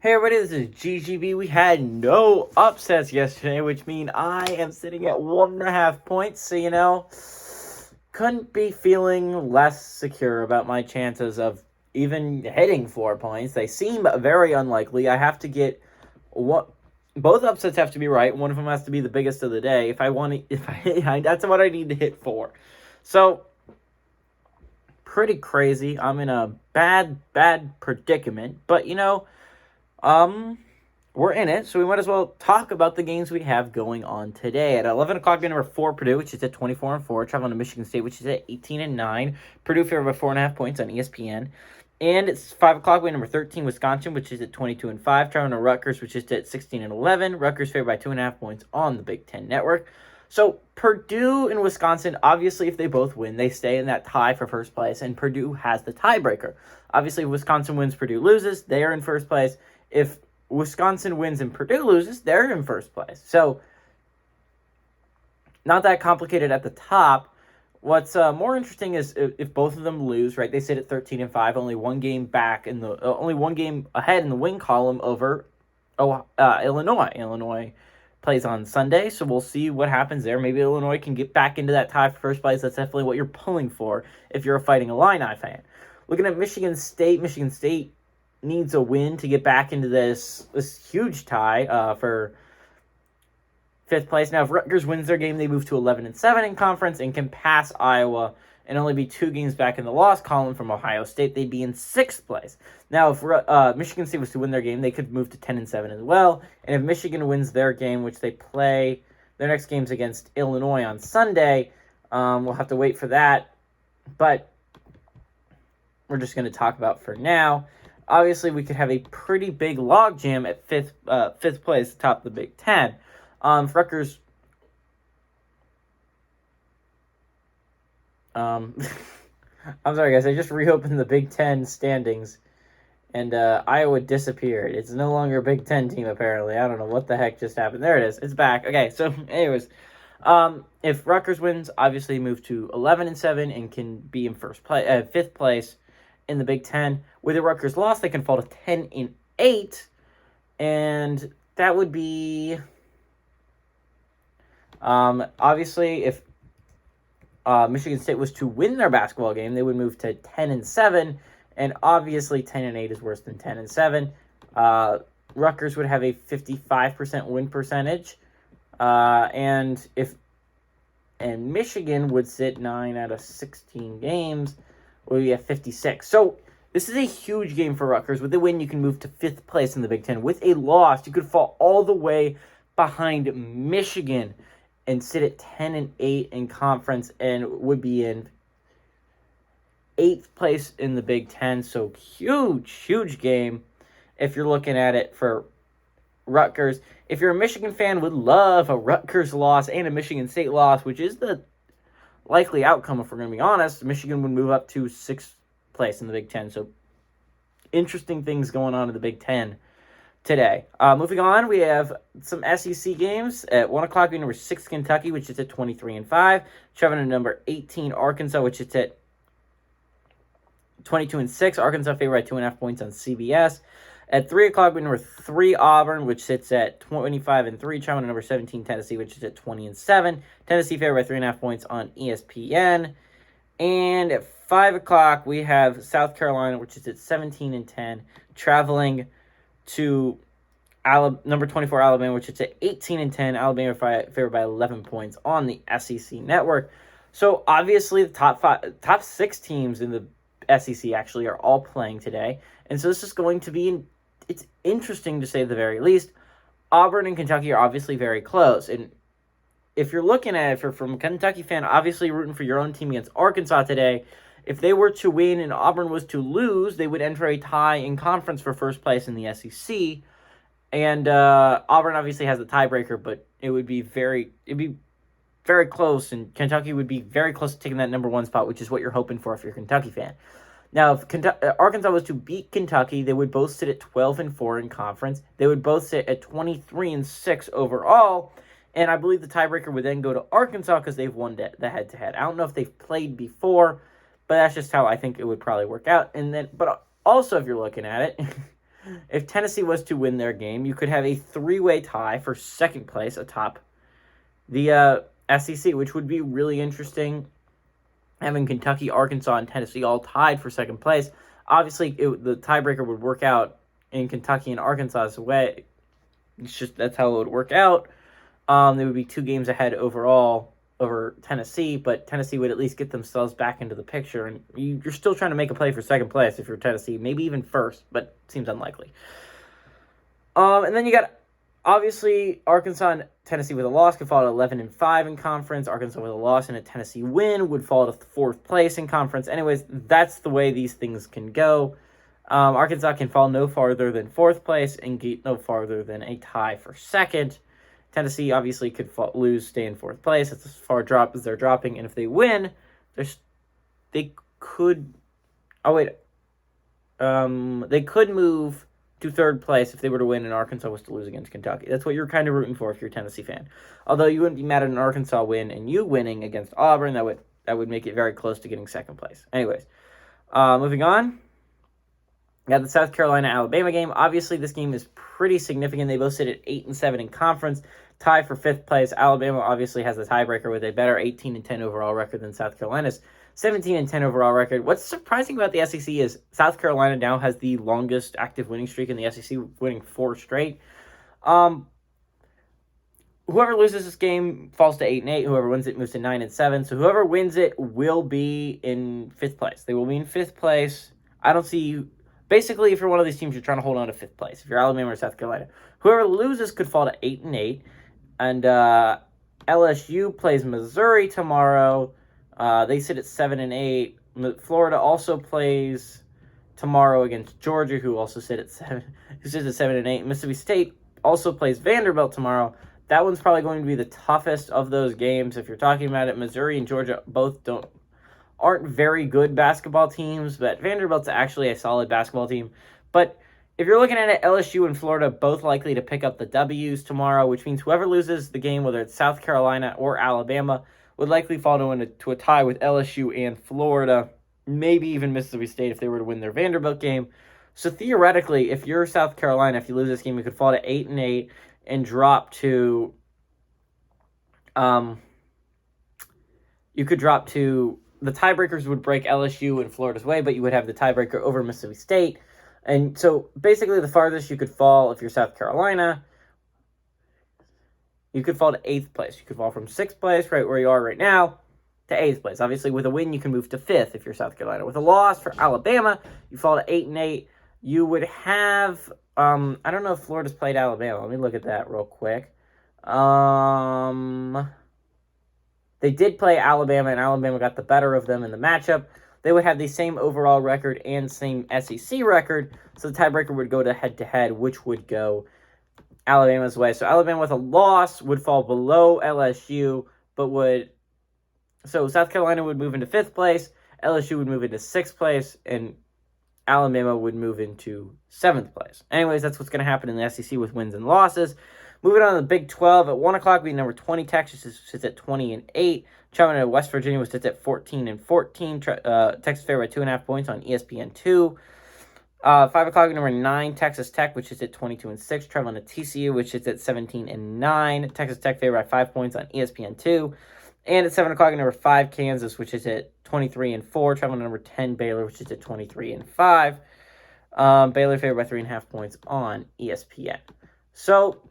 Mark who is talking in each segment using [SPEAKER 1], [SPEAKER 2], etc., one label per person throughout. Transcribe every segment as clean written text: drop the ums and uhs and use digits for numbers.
[SPEAKER 1] Hey everybody, this is GGB. We had no upsets yesterday, which means I am sitting at 1.5 points. So, couldn't be feeling less secure about my chances of even hitting 4 points. They seem very unlikely. I have to get what both upsets have to be right. One of them has to be the biggest of the day. If I want to, that's what I need to hit for. So, pretty crazy. I'm in a bad predicament, but we're in it, so we might as well talk about the games we have going on today. At 11 o'clock, game number 4, Purdue, which is at 24-4, traveling to Michigan State, which is at 18-9. Purdue favored by 4.5 points on ESPN. And it's 5 o'clock, game number 13, Wisconsin, which is at 22-5, traveling to Rutgers, which is at 16-11. Rutgers favored by 2.5 points on the Big Ten Network. So Purdue and Wisconsin, obviously, if they both win, they stay in that tie for first place, and Purdue has the tiebreaker. Obviously, if Wisconsin wins, Purdue loses. They are in first place. If Wisconsin wins and Purdue loses, they're in first place. So, not that complicated at the top. What's more interesting is if both of them lose, right? They sit at 13-5, only one game ahead in the win column over Illinois. Illinois plays on Sunday, so we'll see what happens there. Maybe Illinois can get back into that tie for first place. That's definitely what you're pulling for if you're a Fighting Illini fan. Looking at Michigan State needs a win to get back into this huge tie for 5th place. Now, if Rutgers wins their game, they move to 11-7 in conference and can pass Iowa and only be 2 games back in the loss column from Ohio State. They'd be in 6th place. Now, if Michigan State was to win their game, they could move to 10-7 as well. And if Michigan wins their game, which they play their next game's against Illinois on Sunday, we'll have to wait for that. But we're just going to talk about for now. Obviously, we could have a pretty big logjam at 5th place, top of the Big Ten. Rutgers. I'm sorry, guys. I just reopened the Big Ten standings, and Iowa disappeared. It's no longer a Big Ten team, apparently. I don't know what the heck just happened. There it is. It's back. Okay, so anyways, if Rutgers wins, obviously move to 11-7 and can be in 5th place in the Big Ten. With the Rutgers loss, they can fall to 10-8, and that would be obviously if Michigan State was to win their basketball game, they would move to 10-7, and obviously 10-8 is worse than 10-7. Rutgers would have a 55% win percentage, and Michigan would sit 9 out of 16 games. Would be at 56. So this is a huge game for Rutgers. With the win, you can move to 5th place in the Big Ten. With a loss, you could fall all the way behind Michigan and sit at 10-8 in conference and would be in 8th place in the Big Ten. So huge game if you're looking at it for Rutgers. If you're a Michigan fan, would love a Rutgers loss and a Michigan State loss, which is the likely outcome, if we're going to be honest. Michigan would move up to 6th place in the Big Ten. So, interesting things going on in the Big Ten today. Moving on, we have some SEC games. At 1 o'clock, number 6, Kentucky, which is at 23-5. Traveling to number 18, Arkansas, which is at 22-6. Arkansas favored by 2.5 points on CBS. At 3 o'clock, number 3, Auburn, which sits at 25-3, traveling to number 17, Tennessee, which is at 20-7. Tennessee favored by 3.5 points on ESPN. And at 5 o'clock, we have South Carolina, which is at 17-10, traveling to number 24, Alabama, which is at 18-10. Alabama favored by 11 points on the SEC network. So obviously, the top 6 teams in the SEC actually are all playing today, and so this is going to be it's interesting to say the very least. Auburn and Kentucky are obviously very close, and if you're looking at it from a Kentucky fan, obviously rooting for your own team against Arkansas today, if they were to win and Auburn was to lose, they would enter a tie in conference for first place in the SEC, and Auburn obviously has the tiebreaker, but it'd be very close, and Kentucky would be very close to taking that number 1 spot, which is what you're hoping for if you're a Kentucky fan. Now, if Arkansas was to beat Kentucky, they would both sit at 12-4 in conference. They would both sit at 23-6 overall, and I believe the tiebreaker would then go to Arkansas because they've won the head-to-head. I don't know if they've played before, but that's just how I think it would probably work out. But also, if you're looking at it, if Tennessee was to win their game, you could have a three-way tie for second place atop the SEC, which would be really interesting. Having Kentucky, Arkansas, and Tennessee all tied for second place. Obviously, the tiebreaker would work out in Kentucky and Arkansas's way. It's just that's how it would work out. They would be 2 games ahead overall over Tennessee, but Tennessee would at least get themselves back into the picture. And you're still trying to make a play for second place if you're Tennessee, maybe even first, but seems unlikely. And then you got, obviously, Arkansas and Tennessee with a loss could fall to 11-5 in conference. Arkansas with a loss and a Tennessee win would fall to 4th place in conference. Anyways, that's the way these things can go. Arkansas can fall no farther than 4th place and get no farther than a tie for second. Tennessee obviously could lose, stay in 4th place. It's as far drop as they're dropping. And if they win, they could move to 3rd place if they were to win and Arkansas was to lose against Kentucky. That's what you're kind of rooting for if you're a Tennessee fan. Although you wouldn't be mad at an Arkansas win and you winning against Auburn, that would make it very close to getting 2nd place. Anyways, moving on. We got the South Carolina-Alabama game. Obviously, this game is pretty significant. They both sit at 8-7 in conference, tied for 5th place. Alabama obviously has the tiebreaker with a better 18-10 overall record than South Carolina's 17-10 overall record. What's surprising about the SEC is South Carolina now has the longest active winning streak in the SEC, winning 4 straight. Whoever loses this game falls to 8-8. Whoever wins it moves to 9-7. So whoever wins it will be in 5th place. They will be in 5th place. I don't see. Basically, if you're one of these teams, you're trying to hold on to 5th place. If you're Alabama or South Carolina, whoever loses could fall to 8-8. And LSU plays Missouri tomorrow. They sit at 7-8. Florida also plays tomorrow against Georgia, who also sit at 7-8. Mississippi State also plays Vanderbilt tomorrow. That one's probably going to be the toughest of those games. If you're talking about it, Missouri and Georgia both aren't very good basketball teams, but Vanderbilt's actually a solid basketball team. But if you're looking at it, LSU and Florida both likely to pick up the W's tomorrow, which means whoever loses the game, whether it's South Carolina or Alabama, would likely fall to a tie with LSU and Florida, maybe even Mississippi State if they were to win their Vanderbilt game. So theoretically, if you're South Carolina, if you lose this game, you could fall to 8-8 and drop to the tiebreakers would break LSU and Florida's way, but you would have the tiebreaker over Mississippi State. And so basically the farthest you could fall if you're South Carolina, you could fall to 8th place. You could fall from 6th place, right where you are right now, to 8th place. Obviously, with a win, you can move to 5th if you're South Carolina. With a loss for Alabama, you fall to 8-8. You would have, I don't know if Florida's played Alabama. Let me look at that real quick. They did play Alabama, and Alabama got the better of them in the matchup. They would have the same overall record and same SEC record, so the tiebreaker would go to head-to-head, which would go Alabama's way. So Alabama with a loss would fall below LSU, so South Carolina would move into 5th place, LSU would move into 6th place, and Alabama would move into 7th place. Anyways, that's what's going to happen in the SEC with wins and losses. Moving on to the Big 12, at 1 o'clock, we number 20, Texas sits at 20-8. Chattanooga, West Virginia sits at 14-14. Texas favored by 2.5 points on ESPN2. 5 o'clock, number 9, Texas Tech, which is at 22-6. Traveling to TCU, which is at 17-9. Texas Tech favored by 5 points on ESPN2. And at 7 o'clock, number 5, Kansas, which is at 23-4. Traveling to number 10, Baylor, which is at 23-5. Baylor favored by 3.5 points on ESPN. So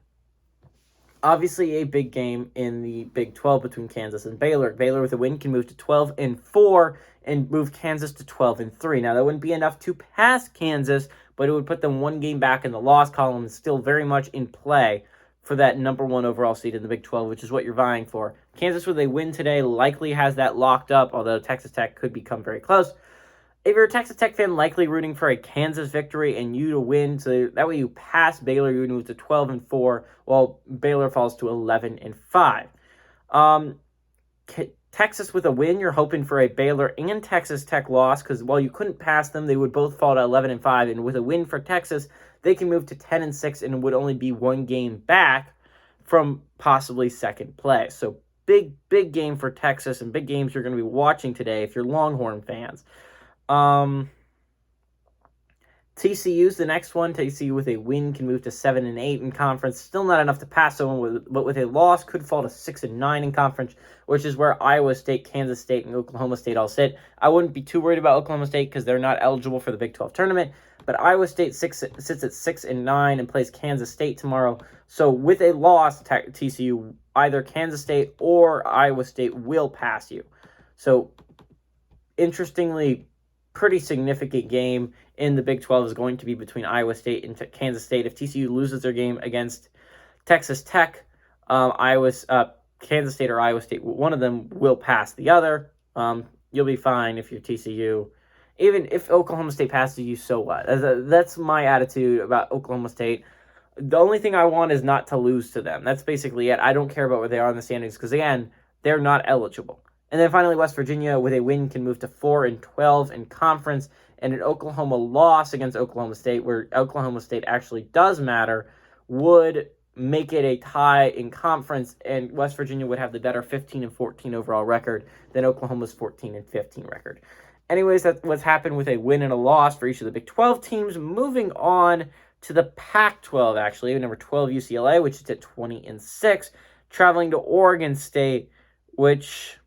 [SPEAKER 1] obviously a big game in the Big 12 between Kansas and Baylor. Baylor with a win can move to 12-4 and move Kansas to 12-3. Now that wouldn't be enough to pass Kansas, but it would put them 1 game back in the loss column and still very much in play for that number 1 overall seed in the Big 12, which is what you're vying for. Kansas with a win today likely has that locked up, although Texas Tech could become very close. If you're a Texas Tech fan, likely rooting for a Kansas victory and you to win, so that way you pass Baylor, you move to 12-4, while Baylor falls to 11-5. Texas with a win, you're hoping for a Baylor and Texas Tech loss, because while you couldn't pass them, they would both fall to 11-5, and with a win for Texas, they can move to 10-6 and would only be 1 game back from possibly second place. So big game for Texas, and big games you're going to be watching today if you're Longhorn fans. TCU's the next one. TCU with a win can move to 7-8 in conference. Still not enough to pass someone, but with a loss could fall to 6-9 in conference, which is where Iowa State, Kansas State, and Oklahoma State all sit. I wouldn't be too worried about Oklahoma State because they're not eligible for the Big 12 tournament. But Iowa State sits at 6-9 and plays Kansas State tomorrow. So with a loss, TCU, either Kansas State or Iowa State will pass you. So interestingly, pretty significant game in the Big 12 is going to be between Iowa State and Kansas State. If TCU loses their game against Texas Tech, Kansas State or Iowa State, one of them will pass the other. You'll be fine if you're TCU. Even if Oklahoma State passes you, so what? That's my attitude about Oklahoma State. The only thing I want is not to lose to them. That's basically it. I don't care about where they are in the standings because, again, they're not eligible. And then finally, West Virginia, with a win, can move to 4-12 in conference. And an Oklahoma loss against Oklahoma State, where Oklahoma State actually does matter, would make it a tie in conference. And West Virginia would have the better 15-14 overall record than Oklahoma's 14-15 record. Anyways, that's what's happened with a win and a loss for each of the Big 12 teams. Moving on to the Pac-12, actually. Number 12, UCLA, which is at 20-6. Traveling to Oregon State, which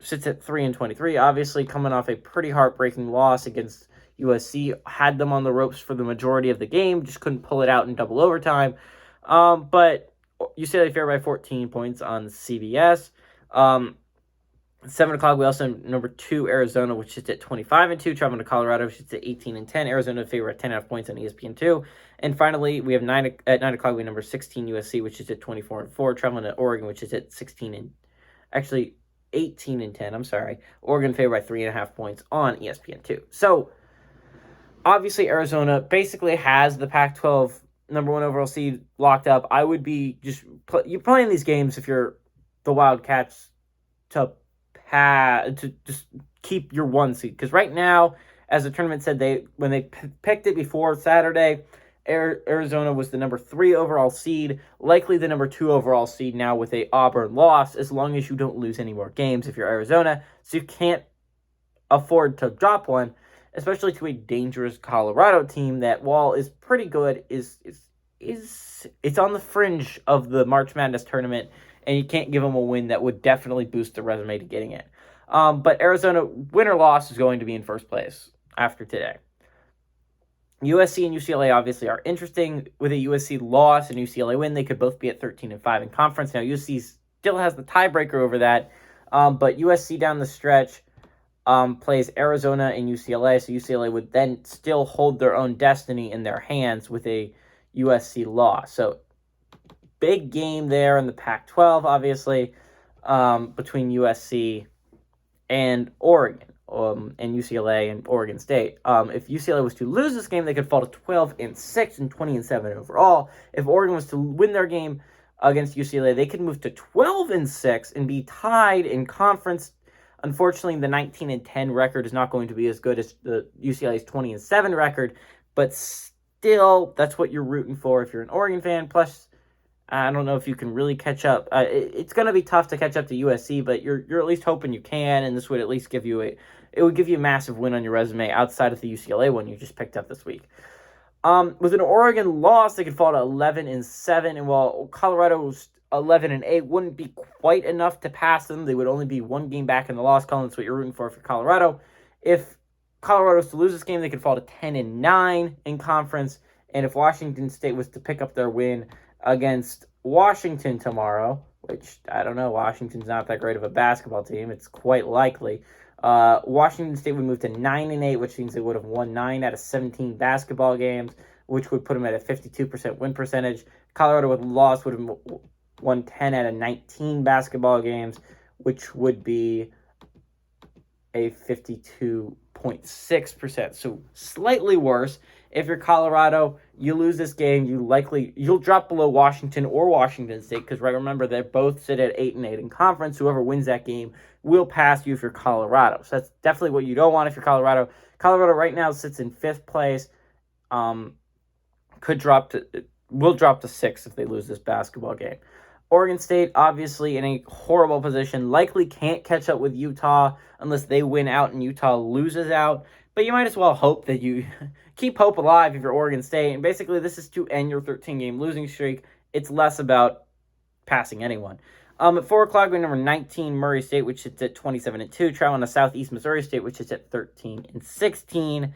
[SPEAKER 1] sits at 3-23, obviously coming off a pretty heartbreaking loss against USC. Had them on the ropes for the majority of the game, just couldn't pull it out in double overtime. But UCLA favored by 14 points on CBS. 7 o'clock, we also have number 2, Arizona, which sits at 25-2, traveling to Colorado, which sits at 18-10. Arizona favored at 10.5 points on ESPN2. And finally, we have at 9 o'clock, we have number 16, USC, which is at 24-4, traveling to Oregon, which is at 18-10, I'm sorry. Oregon favored by 3.5 points on ESPN2. So, obviously, Arizona basically has the Pac-12 number 1 overall seed locked up. I would be you're playing these games if you're the Wildcats to just keep your 1 seed. Because right now, as the tournament said, when they picked it before Saturday, Arizona was the number 3 overall seed, likely the number 2 overall seed now with a Auburn loss, as long as you don't lose any more games if you're Arizona. So you can't afford to drop one, especially to a dangerous Colorado team that, while is pretty good, it's on the fringe of the March Madness tournament, and you can't give them a win that would definitely boost the resume to getting it. But Arizona, win or loss, is going to be in first place after today. USC and UCLA obviously are interesting. With a USC loss and UCLA win, they could both be at 13-5 in conference. Now, USC still has the tiebreaker over that, but USC down the stretch plays Arizona and UCLA, so UCLA would then still hold their own destiny in their hands with a USC loss. So, big game there in the Pac-12, obviously, between USC and Oregon. And UCLA and Oregon State. If UCLA was to lose this game, they could fall to 12-6 and 20-7 overall. If Oregon was to win their game against UCLA, they could move to 12-6 and be tied in conference. Unfortunately, the 19-10 record is not going to be as good as the UCLA's 20-7 record, but still, that's what you're rooting for if you're an Oregon fan. Plus, I don't know if you can really catch up. It's going to be tough to catch up to USC, but you're at least hoping you can, and this would at least give you a massive win on your resume outside of the UCLA one you just picked up this week. With an Oregon loss, they could fall to 11-7, and while Colorado's 11-8 wouldn't be quite enough to pass them, they would only be 1 game back in the loss column. That's what you're rooting for Colorado. If Colorado was to lose this game, they could fall to 10-9 in conference, and if Washington State was to pick up their win against Washington tomorrow, which, I don't know, Washington's not that great of a basketball team. It's quite likely. Washington State would move to 9-8, which means they would have won 9 out of 17 basketball games, which would put them at a 52% win percentage. Colorado with loss would have won 10 out of 19 basketball games, which would be a 52.6%. So slightly worse. If you're Colorado, you lose this game, you'll drop below Washington or Washington State, because remember, they both sit at 8-8 in conference. Whoever wins that game will pass you if you're Colorado. So that's definitely what you don't want if you're Colorado. Colorado right now sits in 5th place. Will drop to 6th if they lose this basketball game. Oregon State, obviously in a horrible position, likely can't catch up with Utah unless they win out and Utah loses out. But you might as well hope that you keep hope alive if you're Oregon State. And basically, this is to end your 13-game losing streak. It's less about passing anyone. At 4 o'clock, we have number 19, Murray State, which sits at 27-2, traveling to Southeast Missouri State, which is at 13-16.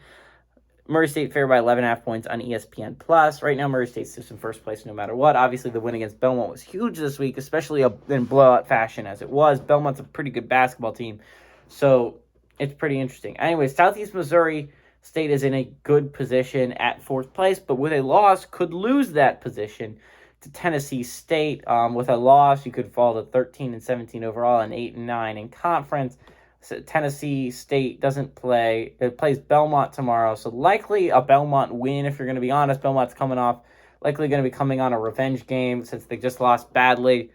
[SPEAKER 1] Murray State favored by 11.5 points on ESPN+. Right now, Murray State's just in first place no matter what. Obviously, the win against Belmont was huge this week, especially in blowout fashion as it was. Belmont's a pretty good basketball team, so it's pretty interesting. Anyway, Southeast Missouri State is in a good position at 4th place, but with a loss, could lose that position to Tennessee State. With a loss, you could fall to 13-17 overall and 8-9 in conference. So Tennessee State doesn't play. It plays Belmont tomorrow, so likely a Belmont win. If you're going to be honest, Belmont's likely going to be coming on a revenge game since they just lost badly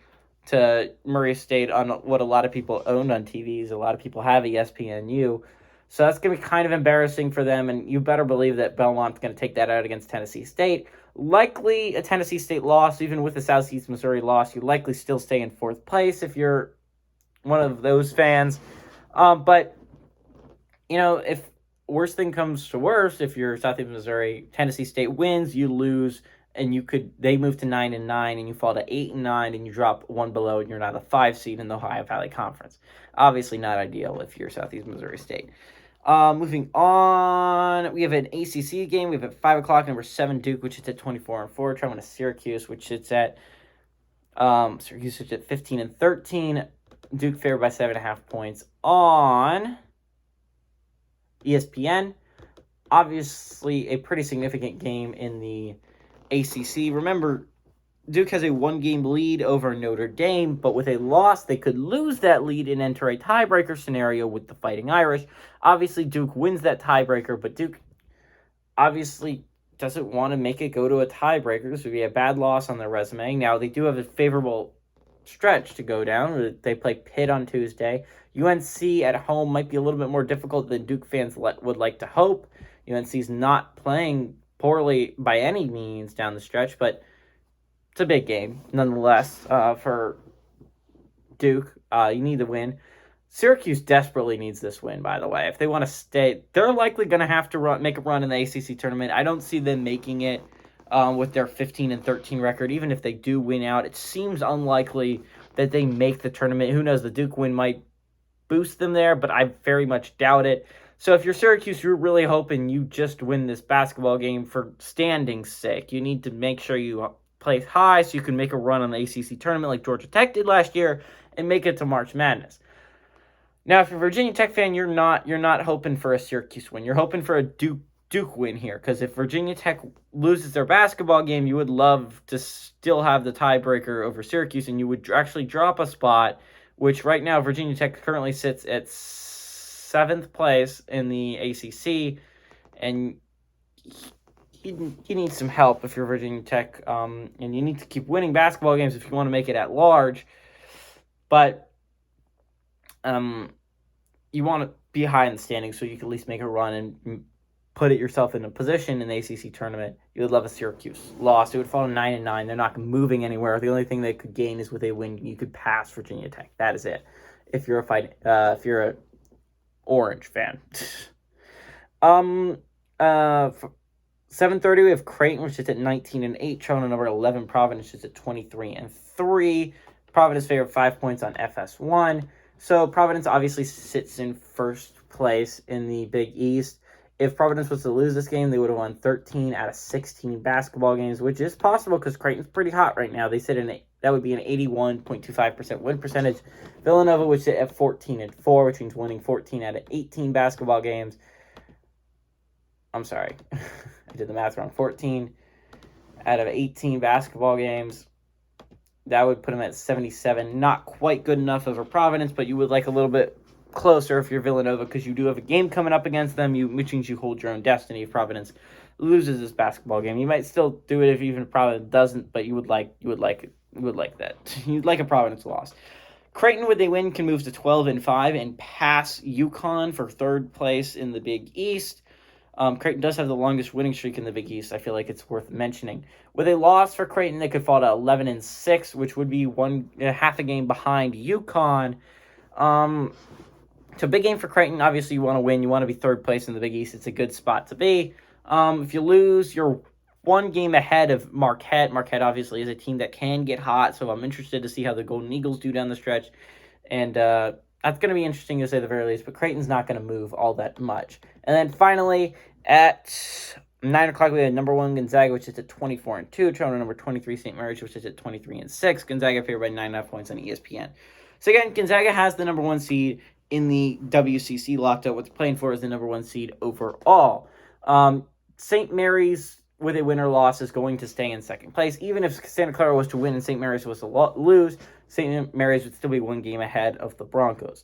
[SPEAKER 1] to Murray State on what a lot of people owned on TVs. A lot of people have ESPNU. So that's going to be kind of embarrassing for them, and you better believe that Belmont's going to take that out against Tennessee State. Likely a Tennessee State loss, even with the Southeast Missouri loss, you likely still stay in 4th place if you're one of those fans. But, if worst thing comes to worst, if you're Southeast Missouri, Tennessee State wins, you lose, and they move to 9-9, and you fall to 8-9, and you drop one below, and you're not a 5 seed in the Ohio Valley Conference. Obviously not ideal if you're Southeast Missouri State. Moving on, we have an ACC game. We have at 5 o'clock, number 7 Duke, which is at 24-4, traveling to Syracuse, which is at 15-13. Duke favored by 7.5 points on ESPN. Obviously, a pretty significant game in the ACC. Remember, Duke has a 1-game lead over Notre Dame, but with a loss, they could lose that lead and enter a tiebreaker scenario with the Fighting Irish. Obviously, Duke wins that tiebreaker, but Duke obviously doesn't want to make it go to a tiebreaker. This would be a bad loss on their resume. Now, they do have a favorable stretch to go down. They play Pitt on Tuesday. UNC at home might be a little bit more difficult than Duke fans would like to hope. UNC's not playing poorly by any means down the stretch, but it's a big game nonetheless for Duke. You need to win. Syracuse desperately needs this win, by the way. If they want to stay, they're likely going to have to make a run in the ACC tournament. I don't see them making it with their 15-13 record. Even if they do win out, it seems unlikely that they make the tournament. Who knows? The Duke win might boost them there, but I very much doubt it. So if you're Syracuse, you're really hoping you just win this basketball game for standing's sake. You need to make sure you play high so you can make a run on the ACC tournament like Georgia Tech did last year and make it to March Madness. Now, if you're a Virginia Tech fan, you're not hoping for a Syracuse win. You're hoping for a Duke win here, because if Virginia Tech loses their basketball game, you would love to still have the tiebreaker over Syracuse, and you would actually drop a spot, which right now Virginia Tech currently sits at 7th place in the ACC, and you need some help if you're Virginia Tech, and you need to keep winning basketball games if you want to make it at large, but you want to be high in the standings so you can at least make a run and put yourself in a position in the ACC tournament. You would love a Syracuse loss. It would fall to 9-9. They're not moving anywhere. The only thing they could gain is with a win. You could pass Virginia Tech. That is it. If you're a Orange fan. 7:30 we have Creighton, which is at 19-8. Traveling to number 11 Providence, is at 23-3. Providence favored 5 points on FS1. So Providence obviously sits in first place in the Big East. If Providence was to lose this game, they would have won 13 out of 16 basketball games, which is possible because Creighton's pretty hot right now. They sit that would be an 81.25% win percentage. Villanova would sit at 14-4, which means winning 14 out of 18 basketball games. I'm sorry, I did the math wrong. 14 out of 18 basketball games. That would put them at 77. Not quite good enough over Providence, but you would like a little bit closer if you're Villanova, because you do have a game coming up against them, which means you hold your own destiny if Providence loses this basketball game. You might still do it if even Providence doesn't, but you would like that. You'd like a Providence loss. Creighton, would they win, can move to 12-5 and pass UConn for third place in the Big East. Creighton does have the longest winning streak in the Big East. I feel like it's worth mentioning. With a loss for Creighton, they could fall to 11-6, which would be half a game behind UConn. So big game for Creighton. Obviously, you want to win. You want to be third place in the Big East. It's a good spot to be. If you lose, you're one game ahead of Marquette. Marquette obviously is a team that can get hot, so I'm interested to see how the Golden Eagles do down the stretch. And that's going to be interesting to say the very least, but Creighton's not going to move all that much. And then finally, at 9 o'clock, we have number 1 Gonzaga, which is at 24-2. Toronto number 23 St. Mary's, which is at 23-6. Gonzaga favored by 9.5 points on ESPN. So again, Gonzaga has the number 1 seed in the WCC locked up. What they're playing for is the number 1 seed overall. St. Mary's, with a win or loss, is going to stay in second place. Even if Santa Clara was to win and St. Mary's was to lose, St. Mary's would still be 1 game ahead of the Broncos.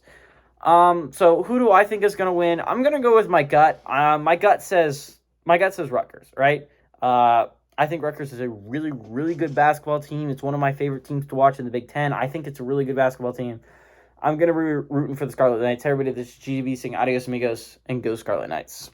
[SPEAKER 1] So who do I think is going to win? I'm going to go with my gut. My gut says Rutgers, right? I think Rutgers is a really, really good basketball team. It's one of my favorite teams to watch in the Big Ten. I think it's a really good basketball team. I'm going to be rooting for the Scarlet Knights. Everybody, this is GDB saying adios amigos and go Scarlet Knights.